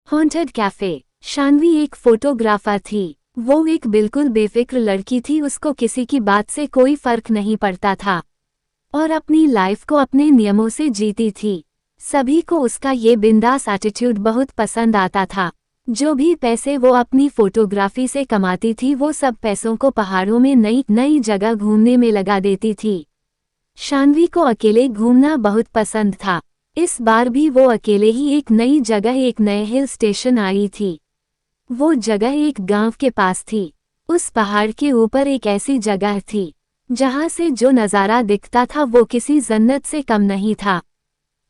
Haunted cafe. Shanvi एक photographer थी। वो एक बिल्कुल बेफिक्र लड़की थी। उसको किसी की बात से कोई फर्क नहीं पड़ता था और अपनी लाइफ को अपने नियमों से जीती थी। सभी को उसका ये बिंदास एटीट्यूड बहुत पसंद आता था। जो भी पैसे वो अपनी फोटोग्राफी से कमाती थी वो सब पैसों को पहाड़ों में नई नई जगह घूमने में लगा देती थी। शान्वी को अकेले घूमना बहुत पसंद था। इस बार भी वो अकेले ही एक नई जगह, एक नए हिल स्टेशन आई थी। वो जगह एक गांव के पास थी। उस पहाड़ के ऊपर एक ऐसी जगह थी जहां से जो नज़ारा दिखता था वो किसी जन्नत से कम नहीं था।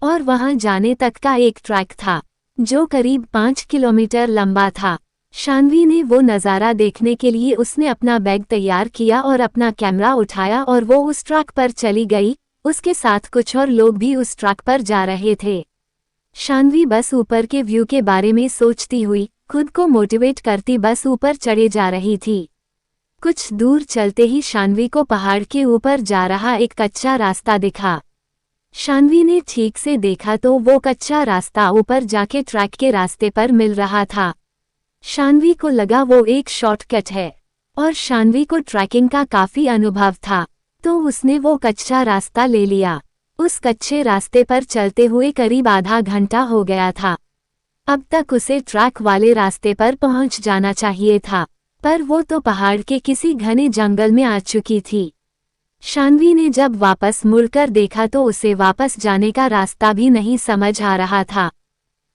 और वहां जाने तक का एक ट्रैक था जो करीब 5 किलोमीटर लंबा था। शान्वी ने वो नज़ारा देखने के लिए उसने अपना बैग तैयार किया और अपना कैमरा उठाया और वो उस ट्रैक पर चली गई। उसके साथ कुछ और लोग भी उस ट्रैक पर जा रहे थे। शान्वी बस ऊपर के व्यू के बारे में सोचती हुई, खुद को मोटिवेट करती बस ऊपर चढ़े जा रही थी। कुछ दूर चलते ही शान्वी को पहाड़ के ऊपर जा रहा एक कच्चा रास्ता दिखा। शान्वी ने ठीक से देखा तो वो कच्चा रास्ता ऊपर जाके ट्रैक के रास्ते पर मिल रहा था। शान्वी को लगा वो एक शॉर्टकट है और शान्वी को ट्रैकिंग का काफी अनुभव था, तो उसने वो कच्चा रास्ता ले लिया। उस कच्चे रास्ते पर चलते हुए करीब आधा घंटा हो गया था। अब तक उसे ट्रैक वाले रास्ते पर पहुंच जाना चाहिए था, पर वो तो पहाड़ के किसी घने जंगल में आ चुकी थी। शान्वी ने जब वापस मुड़कर देखा तो उसे वापस जाने का रास्ता भी नहीं समझ आ रहा था।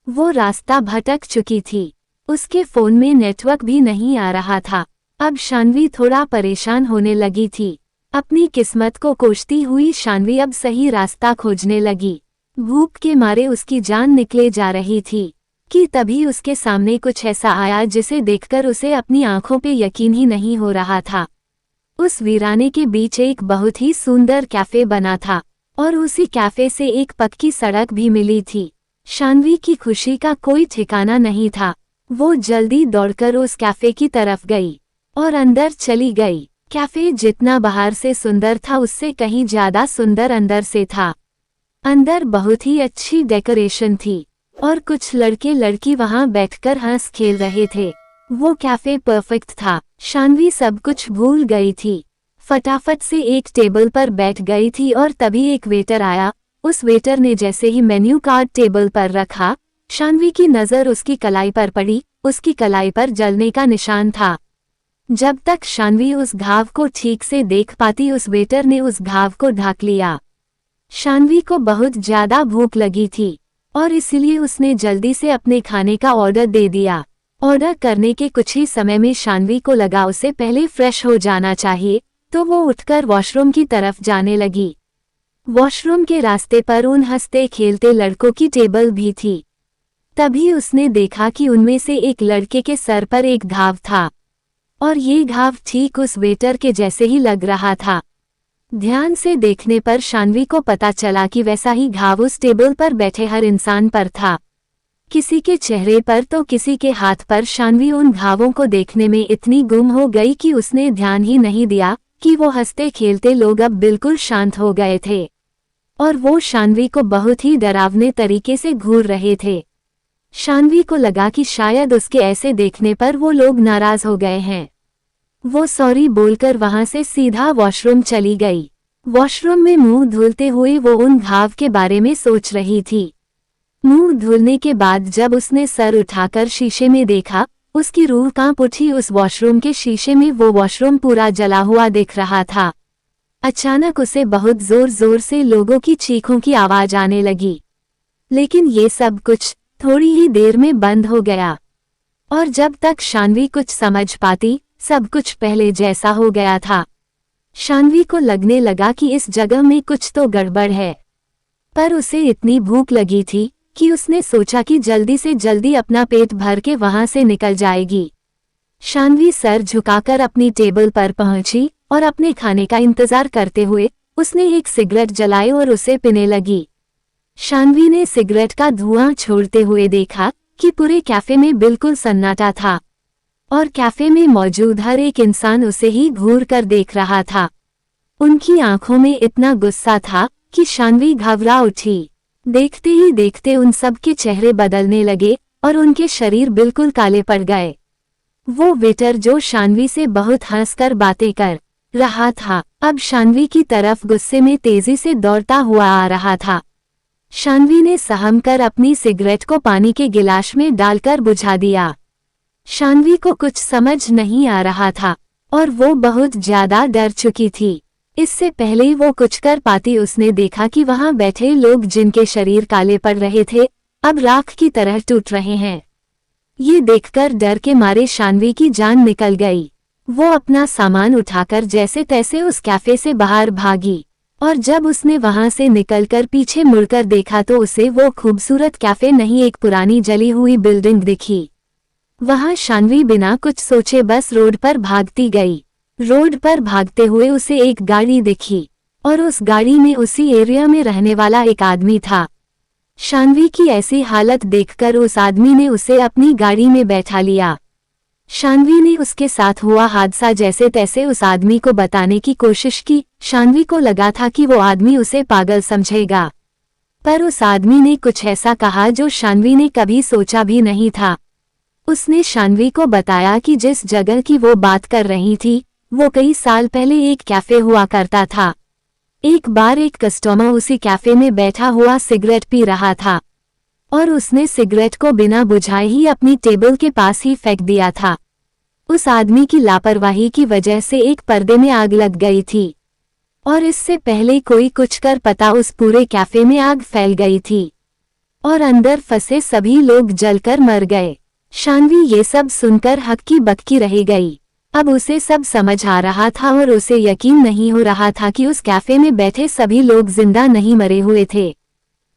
वो रास्ता भटक चुकी थी। उसके फोन में नेटवर्क भी नहीं आ रहा था। अब शान्वी थोड़ा परेशान होने लगी थी। अपनी किस्मत को कोसती हुई शान्वी अब सही रास्ता खोजने लगी। भूख के मारे उसकी जान निकले जा रही थी कि तभी उसके सामने कुछ ऐसा आया जिसे देखकर उसे अपनी आंखों पे यकीन ही नहीं हो रहा था। उस वीराने के बीच एक बहुत ही सुंदर कैफे बना था और उसी कैफे से एक पक्की सड़क भी मिली थी। शान्वी की खुशी का कोई ठिकाना नहीं था। वो जल्दी दौड़कर उस कैफे की तरफ गई और अंदर चली गई। कैफे जितना बाहर से सुंदर था उससे कहीं ज्यादा सुंदर अंदर से था। अंदर बहुत ही अच्छी डेकोरेशन थी और कुछ लड़के लड़की वहां बैठकर हंस खेल रहे थे। वो कैफे परफेक्ट था। शान्वी सब कुछ भूल गई थी। फटाफट से एक टेबल पर बैठ गई थी और तभी एक वेटर आया। उस वेटर ने जैसे ही मेन्यू कार्ड टेबल पर रखा, शान्वी की नज़र उसकी कलाई पर पड़ी। उसकी कलाई पर जलने का निशान था। जब तक शान्वी उस घाव को ठीक से देख पाती उस वेटर ने उस घाव को ढक लिया। शान्वी को बहुत ज्यादा भूख लगी थी और इसलिए उसने जल्दी से अपने खाने का ऑर्डर दे दिया। ऑर्डर करने के कुछ ही समय में शान्वी को लगा उसे पहले फ्रेश हो जाना चाहिए, तो वो उठकर वॉशरूम की तरफ जाने लगी। वॉशरूम के रास्ते पर उन हंसते खेलते लड़कों की टेबल भी थी। तभी उसने देखा कि उनमें से एक लड़के के सर पर एक घाव था और ये घाव ठीक उस वेटर के जैसे ही लग रहा था। ध्यान से देखने पर शान्वी को पता चला कि वैसा ही घाव उस टेबल पर बैठे हर इंसान पर था। किसी के चेहरे पर तो किसी के हाथ पर। शान्वी उन घावों को देखने में इतनी गुम हो गई कि उसने ध्यान ही नहीं दिया कि वो हंसते खेलते लोग अब बिल्कुल शांत हो गए थे और वो शान्वी को बहुत ही डरावने तरीके से घूर रहे थे। शान्वी को लगा कि शायद उसके ऐसे देखने पर वो लोग नाराज हो गए हैं। वो सॉरी बोलकर वहां से सीधा वॉशरूम चली गई। वॉशरूम में मुंह धुलते हुए वो उन घाव के बारे में सोच रही थी। मुंह धुलने के बाद जब उसने सर उठाकर शीशे में देखा, उसकी रूह कांप उठी। उस वॉशरूम के शीशे में वो वॉशरूम पूरा जला हुआ दिख रहा था। अचानक उसे बहुत जोर जोर से लोगों की चीखों की आवाज आने लगी, लेकिन ये सब कुछ थोड़ी ही देर में बंद हो गया और जब तक शान्वी कुछ समझ पाती सब कुछ पहले जैसा हो गया था। शान्वी को लगने लगा कि इस जगह में कुछ तो गड़बड़ है, पर उसे इतनी भूख लगी थी कि उसने सोचा कि जल्दी से जल्दी अपना पेट भर के वहां से निकल जाएगी। शान्वी सर झुकाकर अपनी टेबल पर पहुंची और अपने खाने का इंतजार करते हुए उसने एक सिगरेट जलाई और उसे पीने लगी। शान्वी ने सिगरेट का धुआं छोड़ते हुए देखा कि पूरे कैफे में बिल्कुल सन्नाटा था और कैफे में मौजूद हर एक इंसान उसे ही घूर कर देख रहा था। उनकी आंखों में इतना गुस्सा था कि शान्वी घबरा उठी। देखते ही देखते उन सब के चेहरे बदलने लगे और उनके शरीर बिल्कुल काले पड़ गए। वो वेटर जो शान्वी से बहुत हंसकर बातें कर रहा था, अब शान्वी की तरफ गुस्से में तेजी से दौड़ता हुआ आ रहा था। शान्वी ने सहम कर अपनी सिगरेट को पानी के गिलास में डालकर बुझा दिया। शान्वी को कुछ समझ नहीं आ रहा था और वो बहुत ज्यादा डर चुकी थी। इससे पहले वो कुछ कर पाती उसने देखा कि वहां बैठे लोग जिनके शरीर काले पड़ रहे थे अब राख की तरह टूट रहे हैं। ये देखकर डर के मारे शान्वी की जान निकल गई। वो अपना सामान उठाकर जैसे तैसे उस कैफे से बाहर भागी और जब उसने वहां से निकलकर पीछे मुड़कर देखा तो उसे वो खूबसूरत कैफे नहीं एक पुरानी जली हुई बिल्डिंग दिखी। वहां शान्वी बिना कुछ सोचे बस रोड पर भागती गई। रोड पर भागते हुए उसे एक गाड़ी दिखी और उस गाड़ी में उसी एरिया में रहने वाला एक आदमी था। शान्वी की ऐसी हालत देखकर उस आदमी ने उसे अपनी गाड़ी में बैठा लिया। शान्वी ने उसके साथ हुआ हादसा जैसे तैसे उस आदमी को बताने की कोशिश की। शान्वी को लगा था कि वो आदमी उसे पागल समझेगा, पर उस आदमी ने कुछ ऐसा कहा जो शान्वी ने कभी सोचा भी नहीं था। उसने शान्वी को बताया कि जिस जगह की वो बात कर रही थी वो कई साल पहले एक कैफे हुआ करता था। एक बार एक कस्टमर उसी कैफे में बैठा हुआ सिगरेट पी रहा था और उसने सिगरेट को बिना बुझाए ही अपनी टेबल के पास ही फेंक दिया था। उस आदमी की लापरवाही की वजह से एक पर्दे में आग लग गई थी और इससे पहले कोई कुछ कर पता उस पूरे कैफे में आग फैल गई थी और अंदर फंसे सभी लोग जलकर मर गए। शान्वी ये सब सुनकर हक्की बक्की रह गई। अब उसे सब समझ आ रहा था और उसे यकीन नहीं हो रहा था कि उस कैफे में बैठे सभी लोग जिंदा नहीं मरे हुए थे।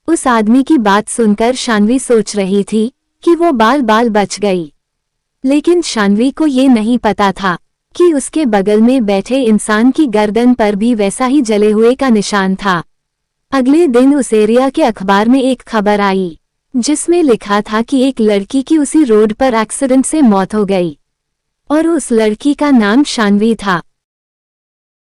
उस आदमी की बात सुनकर शान्वी सोच रही थी कि वो बाल बाल बच गई, लेकिन शान्वी को ये नहीं पता था कि उसके बगल में बैठे इंसान की गर्दन पर भी वैसा ही जले हुए का निशान था। अगले दिन उस एरिया के अखबार में एक खबर आई जिसमें लिखा था कि एक लड़की की उसी रोड पर एक्सीडेंट से मौत हो गई और उस लड़की का नाम शान्वी था।